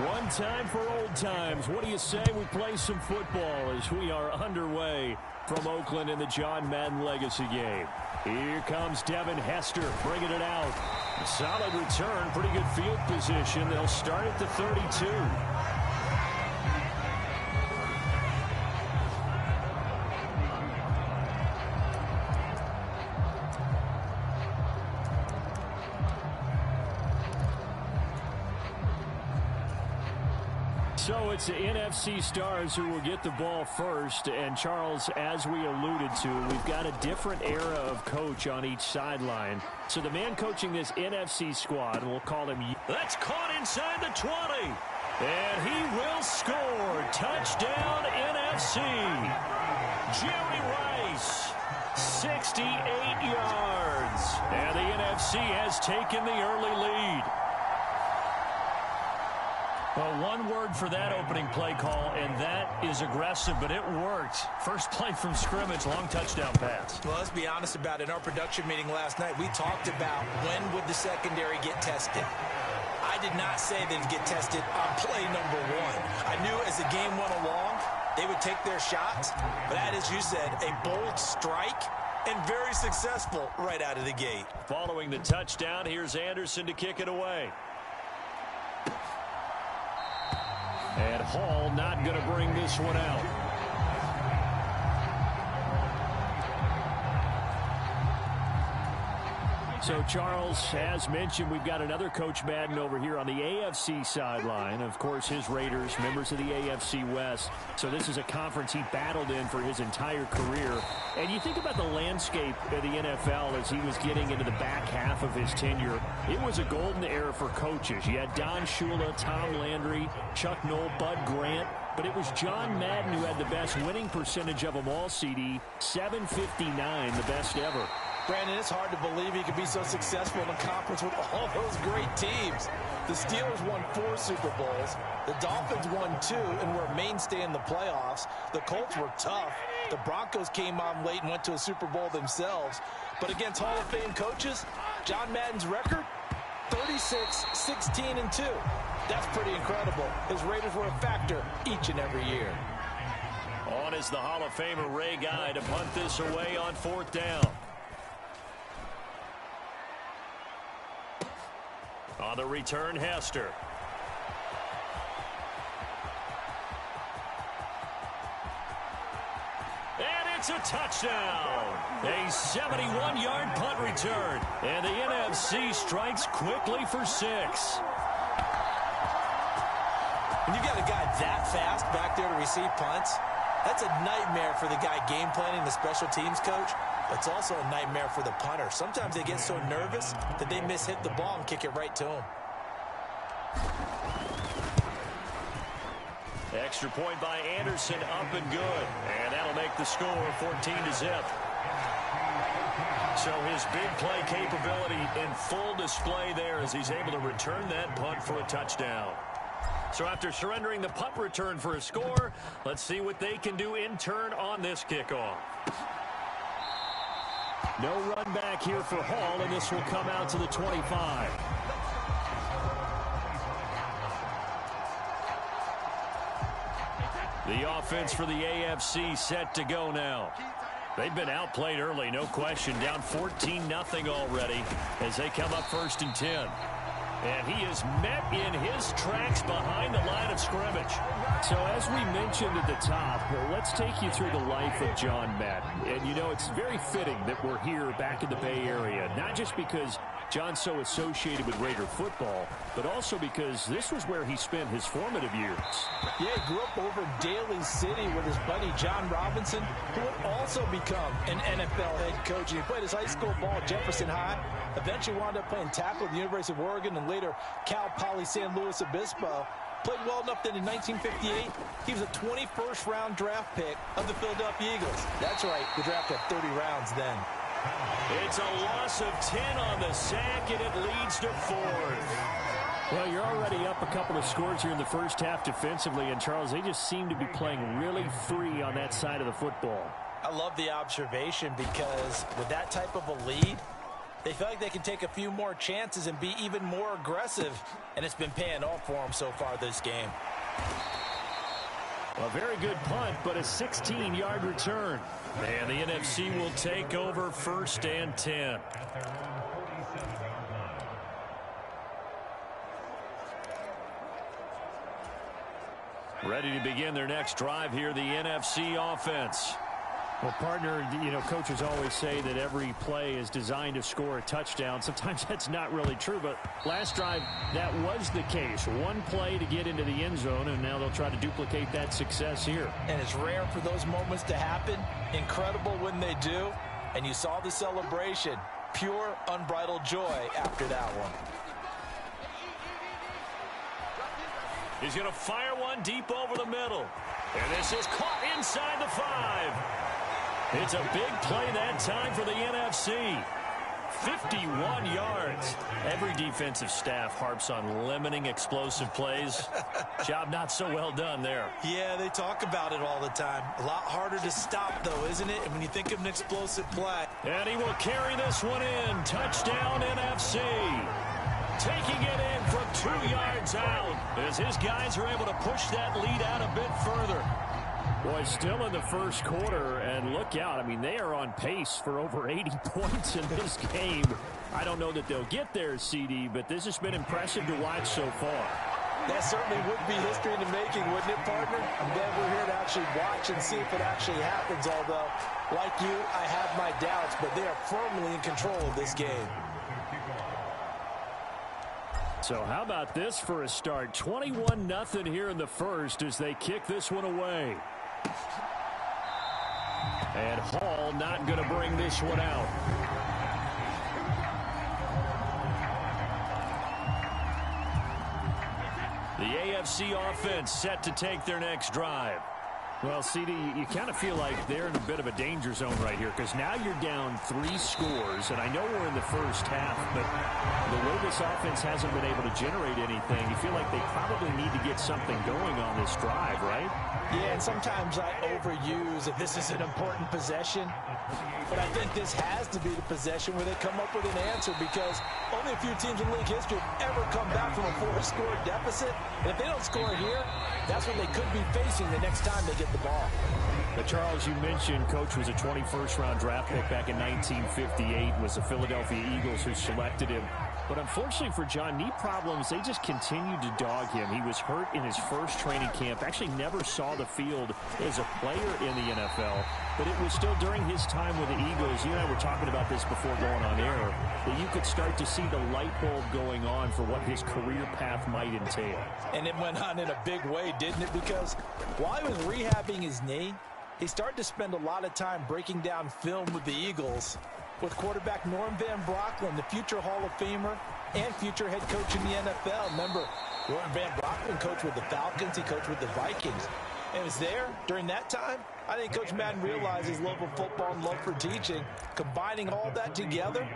One time for old times. What do you say we play some football as we are underway from Oakland in the John Madden Legacy game? Here comes Devin Hester bringing it out. Solid return, pretty good field position. They'll start at the 32. So it's the NFC stars who will get the ball first. And, Charles, as we alluded to, we've got a different era of coach on each sideline. So the man coaching this NFC squad, we'll call him... That's caught inside the 20. And he will score. Touchdown, NFC. Jerry Rice, 68 yards. And the NFC has taken the early lead. Well, one word for that opening play call, and that is aggressive, but it worked. First play from scrimmage, long touchdown pass. Well, let's be honest about it. In our production meeting last night, we talked about when would the secondary get tested. I did not say they'd get tested on play number one. I knew as the game went along, they would take their shots, but that, as you said, a bold strike and very successful right out of the gate. Following the touchdown, here's Anderson to kick it away. And Hall not going to bring this one out. So, Charles, as mentioned, we've got another Coach Madden over here on the AFC sideline. Of course, his Raiders, members of the AFC West. So this is a conference he battled in for his entire career. And you think about the landscape of the NFL as he was getting into the back half of his tenure. It was a golden era for coaches. You had Don Shula, Tom Landry, Chuck Noll, Bud Grant. But it was John Madden who had the best winning percentage of them all, CD. 759, the best ever. Brandon, it's hard to believe he could be so successful in a conference with all those great teams. The Steelers won 4 Super Bowls. The Dolphins won 2 and were a mainstay in the playoffs. The Colts were tough. The Broncos came on late and went to a Super Bowl themselves. But against Hall of Fame coaches, John Madden's record, 36, 16, and 2. That's pretty incredible. His Raiders were a factor each and every year. On is the Hall of Famer Ray Guy to punt this away on 4th down. On the return, Hester. And it's a touchdown. A 71-yard punt return. And the NFC strikes quickly for 6. When you've got a guy that fast back there to receive punts, that's a nightmare for the guy game planning, the special teams coach. It's also a nightmare for the punter. Sometimes they get so nervous that they mishit the ball and kick it right to him. Extra point by Anderson, up and good. And that'll make the score 14-0. So his big play capability in full display there as he's able to return that punt for a touchdown. So after surrendering the punt return for a score, let's see what they can do in turn on this kickoff. No run back here for Hall, and this will come out to the 25. The offense for the AFC set to go now. They've been outplayed early, no question. Down 14-0 already as they come up 1st and 10. And he is met in his tracks behind the line of scrimmage. So as we mentioned at the top, let's take you through the life of John Madden. And, you know, it's very fitting that we're here back in the Bay Area, not just because John's so associated with Raider football, but also because this was where he spent his formative years. Yeah, he grew up over Daly City with his buddy John Robinson, who would also become an NFL head coach. And he played his high school ball at Jefferson High, eventually wound up playing tackle at the University of Oregon, and later Cal Poly San Luis Obispo. Played well enough that in 1958, he was a 21st round draft pick of the Philadelphia Eagles. That's right, the draft had 30 rounds then. It's a loss of 10 on the sack, and it leads to 4th. Well, you're already up a couple of scores here in the first half defensively, and Charles, they just seem to be playing really free on that side of the football. I love the observation because with that type of a lead, They feel like they can take a few more chances and be even more aggressive, and it's been paying off for them so far this game. A very good punt, but a 16-yard return. And the NFC will take over 1st and 10. Ready to begin their next drive here, the NFC offense. Well, partner, you know, coaches always say that every play is designed to score a touchdown. Sometimes that's not really true, but last drive, that was the case. One play to get into the end zone, and now they'll try to duplicate that success here. And it's rare for those moments to happen. Incredible when they do. And you saw the celebration. Pure, unbridled joy after that one. He's going to fire one deep over the middle. And this is caught inside the 5. It's a big play that time for the NFC. 51 yards. Every defensive staff harps on limiting explosive plays. Job not so well done there. Yeah, they talk about it all the time. A lot harder to stop, though, isn't it? And when you think of an explosive play. And he will carry this one in. Touchdown, NFC. Taking it in from 2 yards out as his guys are able to push that lead out a bit further. Boy, still in the first quarter, and look out. I mean, they are on pace for over 80 points in this game. I don't know that they'll get there, CD, but this has been impressive to watch so far. That certainly would be history in the making, wouldn't it, partner? I'm glad we're here to actually watch and see if it actually happens, although, like you, I have my doubts, but they are firmly in control of this game. So how about this for a start? 21-0 here in the first as they kick this one away. And Hall not going to bring this one out. The AFC offense set to take their next drive. Well, CD, you kind of feel like they're in a bit of a danger zone right here because now you're down 3 scores, and I know we're in the first half, but the way this offense hasn't been able to generate anything, you feel like they probably need to get something going on this drive, right? Yeah, and sometimes I overuse if this is an important possession, but I think this has to be the possession where they come up with an answer because only a few teams in league history have ever come back from a 4-score deficit, and if they don't score here, that's what they could be facing the next time they get the ball. But Charles, you mentioned Coach was a 21st-round draft pick back in 1958. Was the Philadelphia Eagles who selected him. But unfortunately for John, knee problems, they just continued to dog him. He was hurt in his first training camp. Actually never saw the field as a player in the NFL. But it was still during his time with the Eagles. You and I were talking about this before going on air, that you could start to see the light bulb going on for what his career path might entail. And it went on in a big way, didn't it? Because while he was rehabbing his knee, he started to spend a lot of time breaking down film with the Eagles with quarterback Norm Van Brocklin, the future Hall of Famer and future head coach in the NFL. Remember, Norm Van Brocklin coached with the Falcons. He coached with the Vikings. And it was there during that time, I think Coach Madden realized his love of football and love for teaching, combining all that together,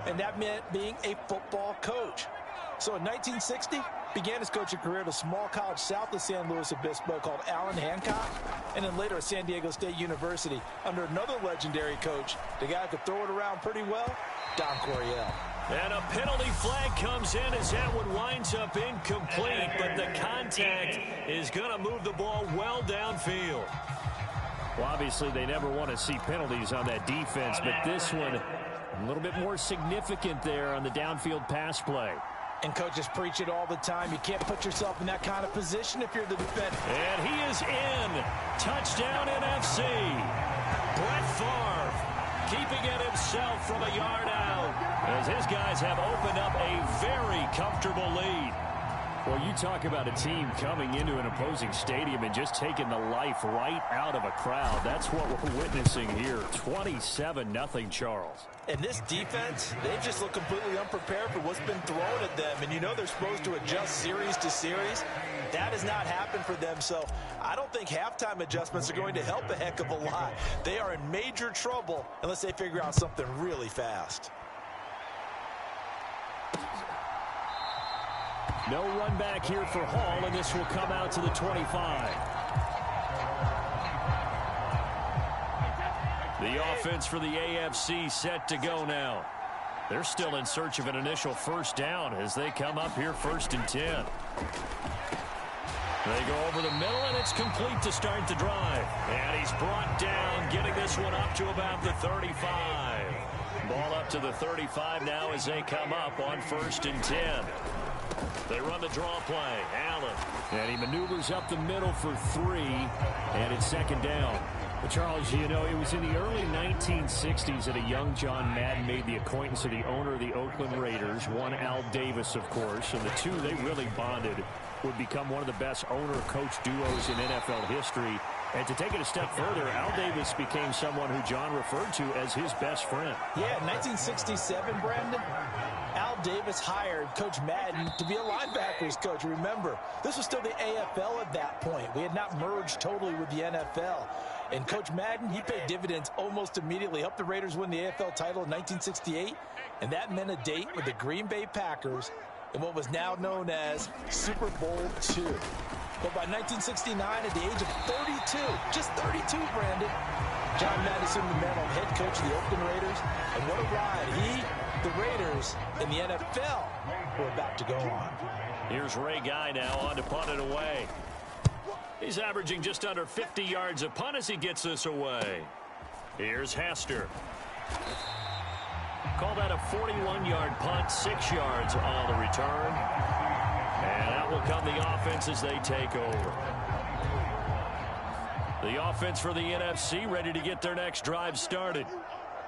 and that meant being a football coach. So in 1960, began his coaching career at a small college south of San Luis Obispo called Allen Hancock, and then later at San Diego State University under another legendary coach, the guy who could throw it around pretty well, Don Coryell. And a penalty flag comes in as that one winds up incomplete, but the contact is going to move the ball well downfield. Well, obviously they never want to see penalties on that defense, but this one a little bit more significant there on the downfield pass play. And coaches preach it all the time. You can't put yourself in that kind of position if you're the defender. And he is in. Touchdown NFC. Brett Favre keeping it himself from a yard out as his guys have opened up a very comfortable lead. Well, you talk about a team coming into an opposing stadium and just taking the life right out of a crowd. That's what we're witnessing here. 27-0, Charles. And this defense, they've just looked completely unprepared for what's been thrown at them. And you know they're supposed to adjust series to series. That has not happened for them. So I don't think halftime adjustments are going to help a heck of a lot. They are in major trouble unless they figure out something really fast. No run back here for Hall, and this will come out to the 25. The offense for the AFC set to go now. They're still in search of an initial first down as they come up here 1st and 10. They go over the middle, and it's complete to start the drive. And he's brought down, getting this one up to about the 35. Ball up to the 35 now as they come up on 1st and 10. They run the draw play. Allen. And he maneuvers up the middle for 3, and it's 2nd down. But Charles, you know, it was in the early 1960s that a young John Madden made the acquaintance of the owner of the Oakland Raiders, one Al Davis, of course, and the two, they really bonded, would become one of the best owner-coach duos in NFL history. And to take it a step further, Al Davis became someone who John referred to as his best friend. Yeah, in 1967, Brandon, Al Davis hired Coach Madden to be a linebackers coach. Remember, this was still the AFL at that point. We had not merged totally with the NFL. And Coach Madden, he paid dividends almost immediately. Helped the Raiders win the AFL title in 1968. And that meant a date with the Green Bay Packers in what was now known as Super Bowl II. But by 1969, at the age of 32, just 32, Brandon, John Madden assumed the mantle of head coach of the Oakland Raiders. And what a ride he, the Raiders, and the NFL were about to go on. Here's Ray Guy now on to punt it away. He's averaging just under 50 yards a punt as he gets this away. Here's Hester. Call that a 41-yard punt, 6 yards on the return. And out will come the offense as they take over. The offense for the NFC ready to get their next drive started.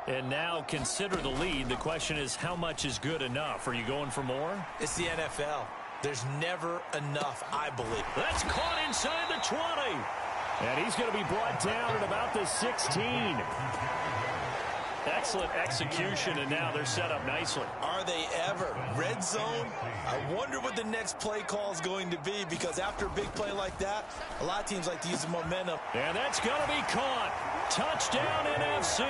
And now consider the lead. The question is, how much is good enough? Are you going for more? It's the NFL. There's never enough, I believe. That's caught inside the 20. And he's going to be brought down at about the 16. Excellent execution, and now they're set up nicely. Are they ever? Red zone? I wonder what the next play call is going to be, because after a big play like that, a lot of teams like to use the momentum. And that's going to be caught. Touchdown NFC.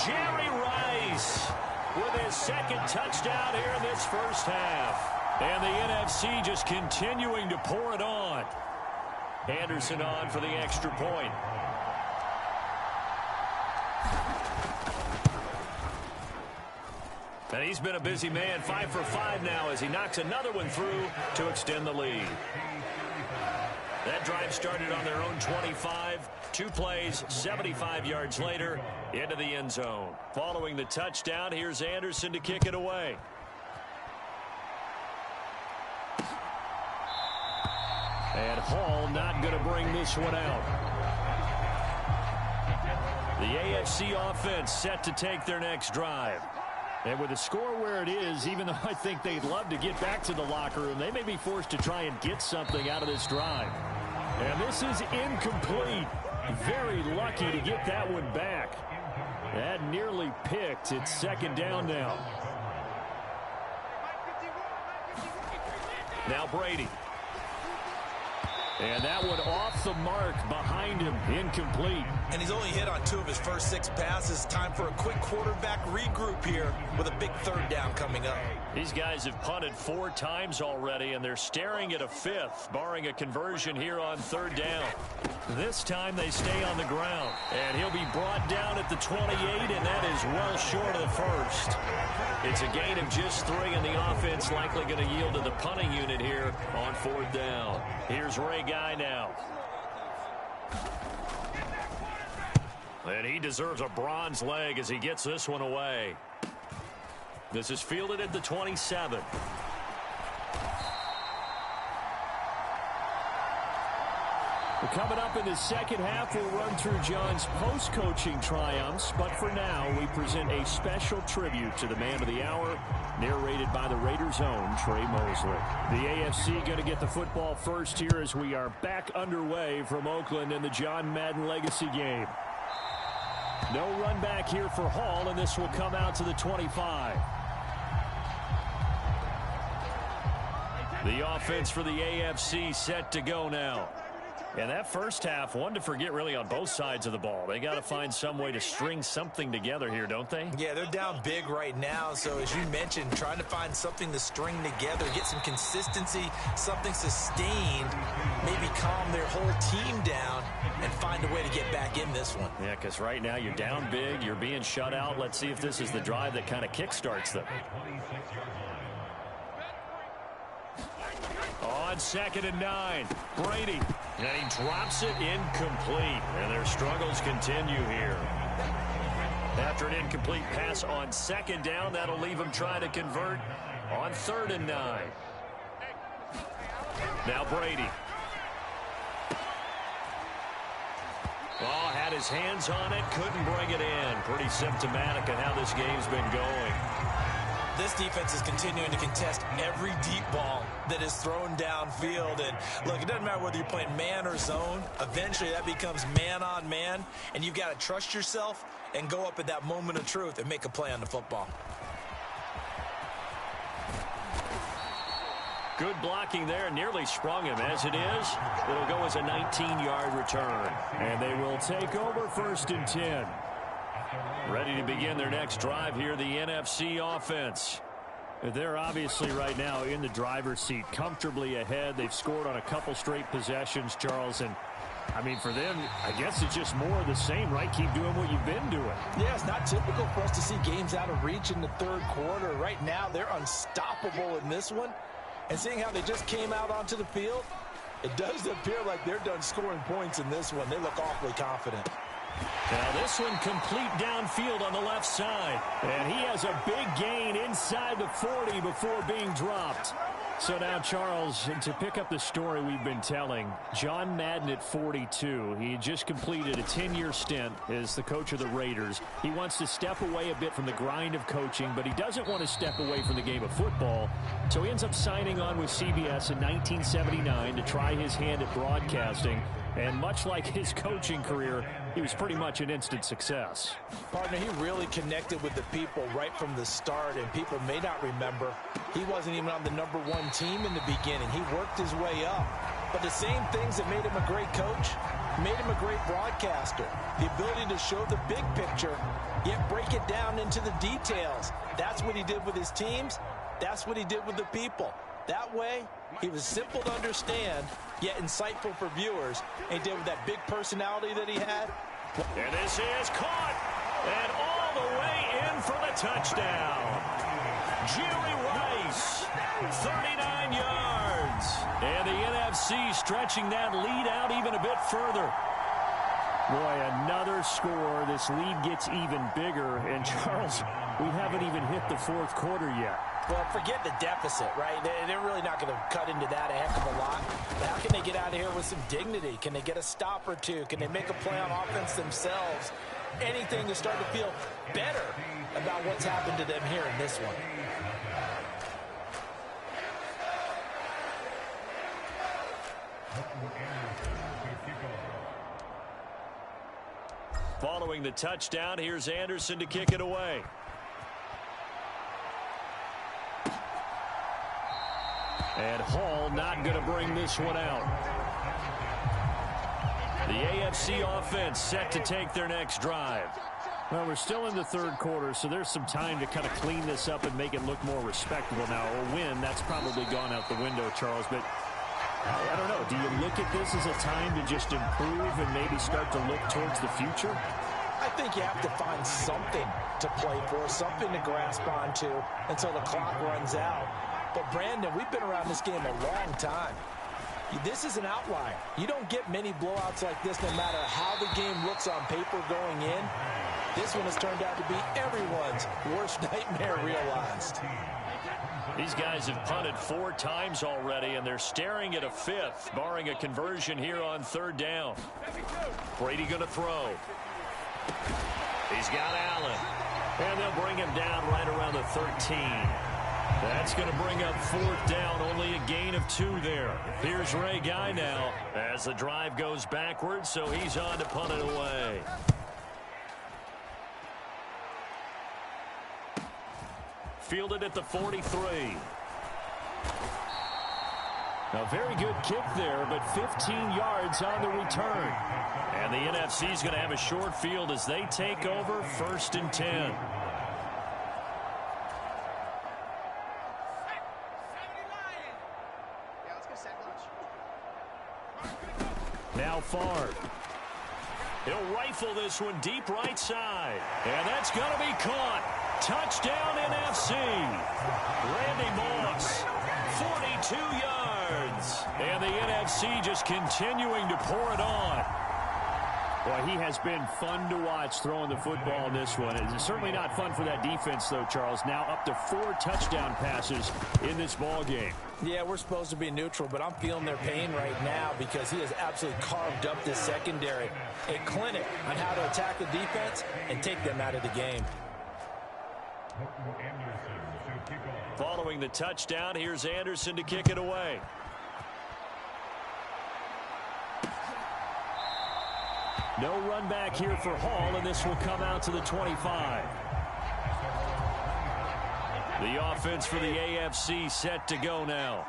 Jerry Rice with his 2nd touchdown here in this first half. And the NFC just continuing to pour it on. Anderson on for the extra point. And he's been a busy man, 5 for 5 now as he knocks another one through to extend the lead. That drive started on their own 25. 2 plays, 75 yards later, into the end zone. Following the touchdown, here's Anderson to kick it away. And Hall not going to bring this one out. The AFC offense set to take their next drive. And with the score where it is, even though I think they'd love to get back to the locker room, they may be forced to try and get something out of this drive. And this is incomplete. Very lucky to get that one back. That nearly picked. It's 2nd down now. Now Brady. And that one off the mark behind him, incomplete. And he's only hit on 2 of his first 6 passes. Time for a quick quarterback regroup here with a big 3rd down coming up. These guys have punted 4 times already, and they're staring at a 5th, barring a conversion here on 3rd down. This time they stay on the ground. And he'll be brought down at the 28, and that is well short of the 1st. It's a gain of just 3, and the offense likely going to yield to the punting unit here on 4th down. Here's Ray Guy now. And he deserves a bronze leg as he gets this one away. This is fielded at the 27. Coming up in the second half, we'll run through John's post-coaching triumphs. But for now, we present a special tribute to the man of the hour, narrated by the Raiders' own Trey Mosley. The AFC going to get the football first here as we are back underway from Oakland in the John Madden Legacy game. No run back here for Hall, and this will come out to the 25. The offense for the AFC set to go now. And that first half, one to forget really on both sides of the ball. They got to find some way to string something together here, don't they? Yeah, they're down big right now. So as you mentioned, trying to find something to string together, get some consistency, something sustained, maybe calm their whole team down and find a way to get back in this one. Yeah, because right now you're down big, you're being shut out. Let's see if this is the drive that kind of kickstarts them. On 2nd and 9, Brady. And he drops it incomplete. And their struggles continue here. After an incomplete pass on 2nd down, that'll leave them trying to convert on 3rd and 9. Now Brady. Oh, had his hands on it, couldn't bring it in. Pretty symptomatic of how this game's been going. This defense is continuing to contest every deep ball that is thrown downfield. And look, it doesn't matter whether you're playing man or zone. Eventually that becomes man on man, and you've got to trust yourself and go up at that moment of truth and make a play on the football. Good blocking there, nearly sprung him. As it is, it'll go as a 19-yard return. And they will take over 1st and 10. Ready to begin their next drive here, the NFC offense. They're obviously right now in the driver's seat, comfortably ahead. They've scored on a couple straight possessions, Charles. And, I mean, for them, I guess it's just more of the same, right? Keep doing what you've been doing. Yeah, it's not typical for us to see games out of reach in the 3rd quarter. Right now, they're unstoppable in this one. And seeing how they just came out onto the field, it does appear like they're done scoring points in this one. They look awfully confident. Now this one complete downfield on the left side. And he has a big gain inside the 40 before being dropped. So now, Charles, to pick up the story we've been telling, John Madden at 42. He just completed a 10-year stint as the coach of the Raiders. He wants to step away a bit from the grind of coaching, but he doesn't want to step away from the game of football. So he ends up signing on with CBS in 1979 to try his hand at broadcasting. And much like his coaching career, he was pretty much an instant success. Partner, he really connected with the people right from the start, and people may not remember he wasn't even on the #1 team in the beginning. He worked his way up. But the same things that made him a great coach made him a great broadcaster. The ability to show the big picture, yet break it down into the details. That's what he did with his teams. That's what he did with the people. That way, he was simple to understand, yet insightful for viewers. And he did with that big personality that he had. And this is caught. And all the way in for the touchdown. Jerry Rice, 39 yards. And the NFC stretching that lead out even a bit further. Boy, another score. This lead gets even bigger. And, Charles, we haven't even hit the 4th quarter yet. Well, forget the deficit, right? They're really not going to cut into that a heck of a lot. But how can they get out of here with some dignity? Can they get a stop or two? Can they make a play on offense themselves? Anything to start to feel better about what's happened to them here in this one. Following the touchdown, here's Anderson to kick it away. And Hall not going to bring this one out. The AFC offense set to take their next drive. Well, we're still in the 3rd quarter, so there's some time to kind of clean this up and make it look more respectable. Now, a win, that's probably gone out the window, Charles, but I don't know. Do you look at this as a time to just improve and maybe start to look towards the future? I think you have to find something to play for, something to grasp onto until the clock runs out. But, Brandon, we've been around this game a long time. This is an outlier. You don't get many blowouts like this no matter how the game looks on paper going in. This one has turned out to be everyone's worst nightmare realized. These guys have punted 4 times already, and they're staring at a 5th, barring a conversion here on 3rd down. Brady going to throw. He's got Allen. And they'll bring him down right around the 13. That's going to bring up 4th down, only a gain of 2 there. Here's Ray Guy now as the drive goes backwards, so he's on to punt it away. Fielded at the 43. A very good kick there, but 15 yards on the return. And the NFC is going to have a short field as they take over 1st and 10. Now Favre. He'll rifle this one deep right side. And that's going to be caught. Touchdown NFC. Randy Moss, 42 yards. And the NFC just continuing to pour it on. Boy, he has been fun to watch throwing the football in this one. It's certainly not fun for that defense, though, Charles. Now up to 4 touchdown passes in this ball game. Yeah, we're supposed to be neutral, but I'm feeling their pain right now because he has absolutely carved up this secondary. A clinic on how to attack the defense and take them out of the game. Following the touchdown, here's Anderson to kick it away. No run back here for Hall, and this will come out to the 25. The offense for the AFC set to go now.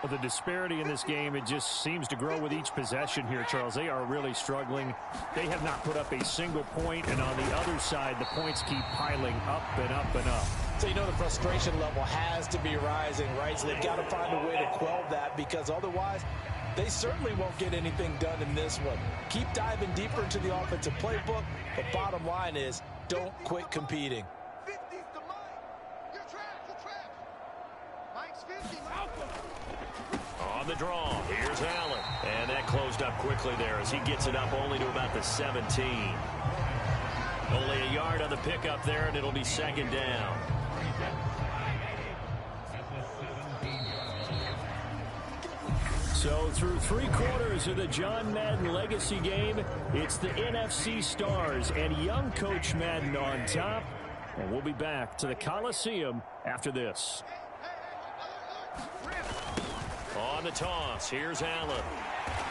Well, the disparity in this game, it just seems to grow with each possession here, Charles. They are really struggling. They have not put up a single point, and on the other side, the points keep piling up and up and up. So you know the frustration level has to be rising, right? So they've got to find a way to quell that because otherwise they certainly won't get anything done in this one. Keep diving deeper into the offensive playbook, but bottom line is don't quit competing. 50's to Mike. You're trapped. Mike's 50. On the draw, here's Allen. And that closed up quickly there as he gets it up only to about the 17. Only a yard on the pickup there, and it'll be 2nd down. So through 3 quarters of the John Madden legacy game, it's the NFC Stars and young Coach Madden on top. And we'll be back to the Coliseum after this. On the toss, here's Allen.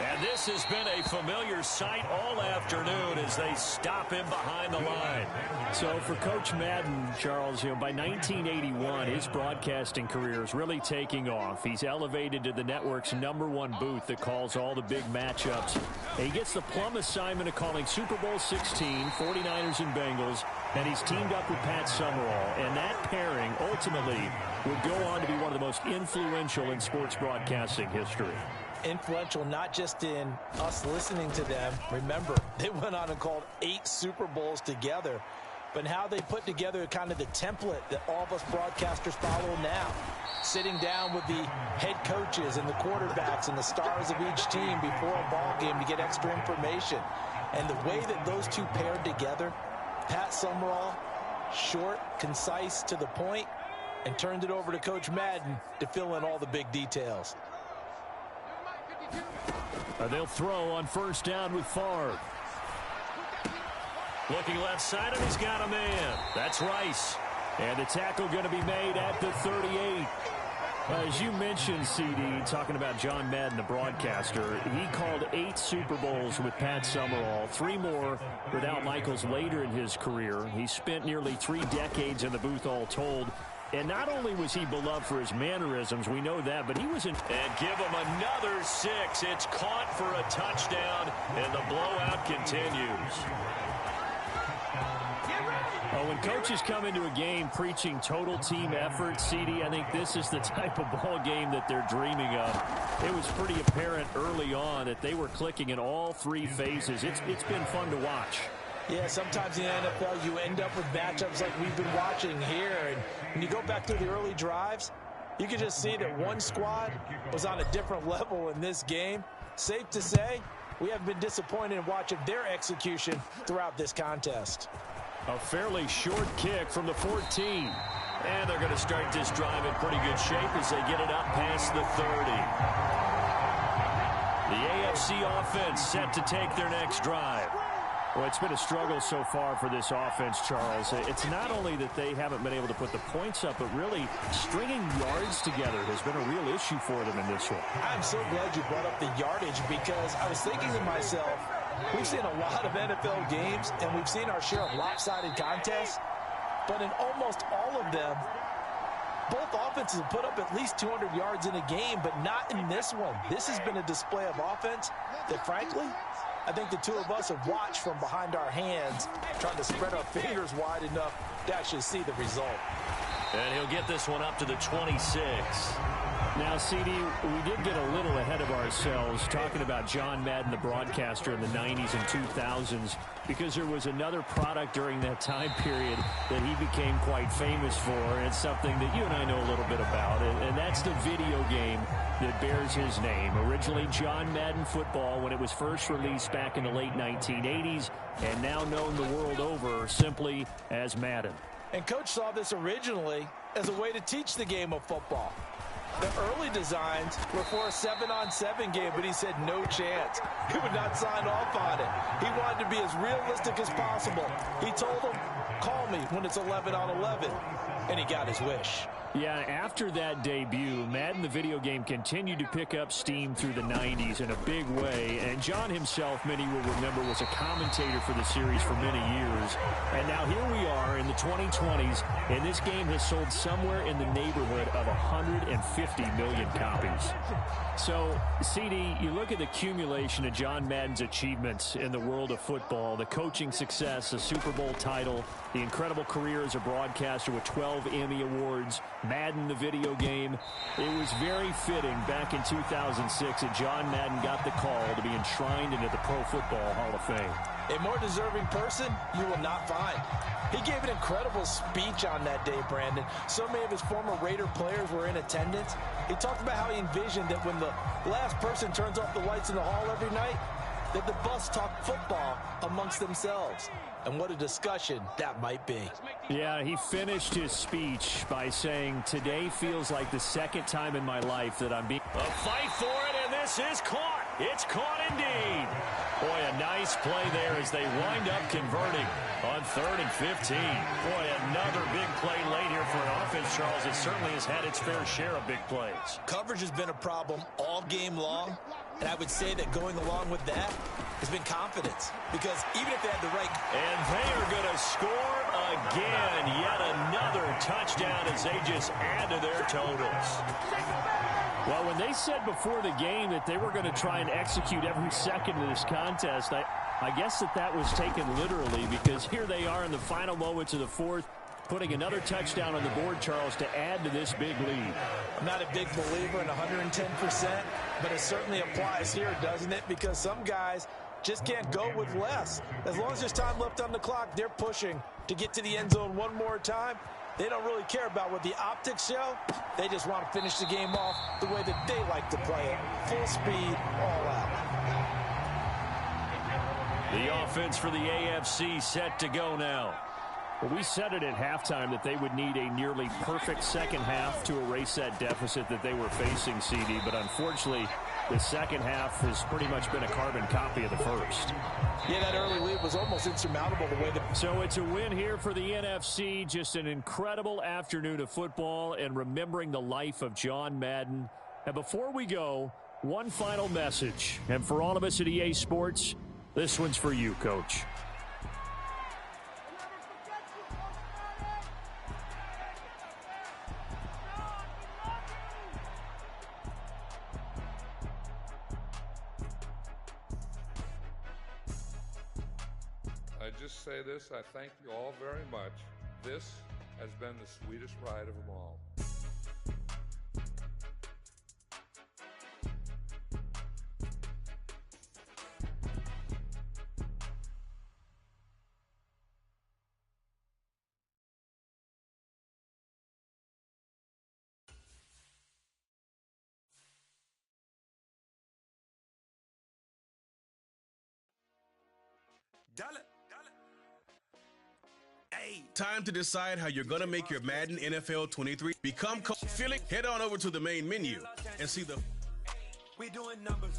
And this has been a familiar sight all afternoon as they stop him behind the line. So for Coach Madden, Charles, by 1981, his broadcasting career is really taking off. He's elevated to the network's #1 booth that calls all the big matchups. And he gets the plum assignment of calling Super Bowl 16, 49ers and Bengals, and he's teamed up with Pat Summerall. And that pairing ultimately would go on to be one of the most influential in sports broadcasting history. Influential not just in us listening to them. Remember, they went on and called 8 Super Bowls together. But how they put together kind of the template that all of us broadcasters follow now. Sitting down with the head coaches and the quarterbacks and the stars of each team before a ball game to get extra information. And the way that those two paired together, Pat Summerall, short, concise, to the point, and turned it over to Coach Madden to fill in all the big details. They'll throw on 1st down with Favre. Looking left side, and he's got a man. That's Rice. And the tackle going to be made at the 38. As you mentioned, CD, talking about John Madden, the broadcaster, he called 8 Super Bowls with Pat Summerall, 3 more with Al Michaels later in his career. He spent nearly 3 decades in the booth all told. And not only was he beloved for his mannerisms, we know that, but he was in... And give him another 6. It's caught for a touchdown, and the blowout continues. Oh, when coaches come into a game preaching total team effort, CD, I think this is the type of ball game that they're dreaming of. It was pretty apparent early on that they were clicking in all 3 phases. It's been fun to watch. Yeah, sometimes in the NFL you end up with matchups like we've been watching here. And when you go back to the early drives, you can just see that one squad was on a different level in this game. Safe to say, we have been disappointed in watching their execution throughout this contest. A fairly short kick from the 14. And they're going to start this drive in pretty good shape as they get it up past the 30. The AFC offense set to take their next drive. Well, it's been a struggle so far for this offense, Charles. It's not only that they haven't been able to put the points up, but really stringing yards together has been a real issue for them in this one. I'm so glad you brought up the yardage because I was thinking to myself, we've seen a lot of NFL games and we've seen our share of lopsided contests, but in almost all of them, Both offenses have put up at least 200 yards in a game, but not in this one. This has been a display of offense that, frankly, I think the two of us have watched from behind our hands, trying to spread our fingers wide enough to actually see the result. And he'll get this one up to the 26. Now, CD, we did get a little ahead of ourselves talking about John Madden, the broadcaster in the 90s and 2000s, because there was another product during that time period that he became quite famous for, and it's something that you and I know a little bit about, and that's the video game that bears his name. Originally John Madden Football when it was first released back in the late 1980s, and now known the world over simply as Madden. And Coach saw this originally as a way to teach the game of football. The early designs were for a 7-on-7 game, but he said no chance. He would not sign off on it. He wanted to be as realistic as possible. He told them, call me when it's 11-on-11, and he got his wish. Yeah, after that debut, Madden the video game continued to pick up steam through the 90s in a big way, and John himself, many will remember, was a commentator for the series for many years. And now here we are in the 2020s, and this game has sold somewhere in the neighborhood of 150 million copies. So, CD, you look at the accumulation of John Madden's achievements in the world of football, the coaching success, the Super Bowl title, the incredible career as a broadcaster with 12 Emmy Awards, Madden the video game. It was very fitting back in 2006 that John Madden got the call to be enshrined into the Pro Football Hall of Fame. A more deserving person you will not find. He gave an incredible speech on that day, Brandon. So many of his former Raider players were in attendance. He talked about how he envisioned that when the last person turns off the lights in the hall every night, that the bus talk football amongst themselves. And what a discussion that might be. Yeah, he finished his speech by saying, today feels like the second time in my life that I'm being... A fight for it, and this is caught. It's caught indeed. Boy, a nice play there as they wind up converting on 3rd and 15. Boy, another big play late here for an offense, Charles. It certainly has had its fair share of big plays. Coverage has been a problem all game long, and I would say that going along with that has been confidence, because even if they had the right... And they are going to score again. Yet another touchdown as they just add to their totals. Well, when they said before the game that they were going to try and execute every second of this contest, I guess that was taken literally, because here they are in the final moments of the fourth, putting another touchdown on the board, Charles, to add to this big lead. I'm not a big believer in 110%, but it certainly applies here, doesn't it? Because some guys just can't go with less. As long as there's time left on the clock, they're pushing to get to the end zone one more time. They don't really care about what the optics show. They just want to finish the game off the way that they like to play it. Full speed, all out. The offense for the AFC set to go now. Well, we said it at halftime that they would need a nearly perfect second half to erase that deficit that they were facing, CD. But unfortunately, the second half has pretty much been a carbon copy of the first. Yeah, that early lead was almost insurmountable the way that... So it's a win here for the NFC. Just an incredible afternoon of football and remembering the life of John Madden. And before we go, one final message. And for all of us at EA Sports, this one's for you, Coach. I just say this, I thank you all very much. This has been the sweetest ride of them all. Hey, time to decide how you're going to make your Madden NFL 23 become feeling. Head on over to the main menu and see the... We doing numbers.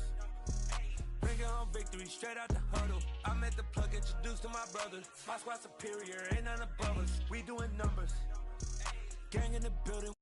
Bring it home victory straight out the huddle. I'm at the plug, introduced to my brothers. My squad superior, ain't none above us. We doing numbers. Gang in the building.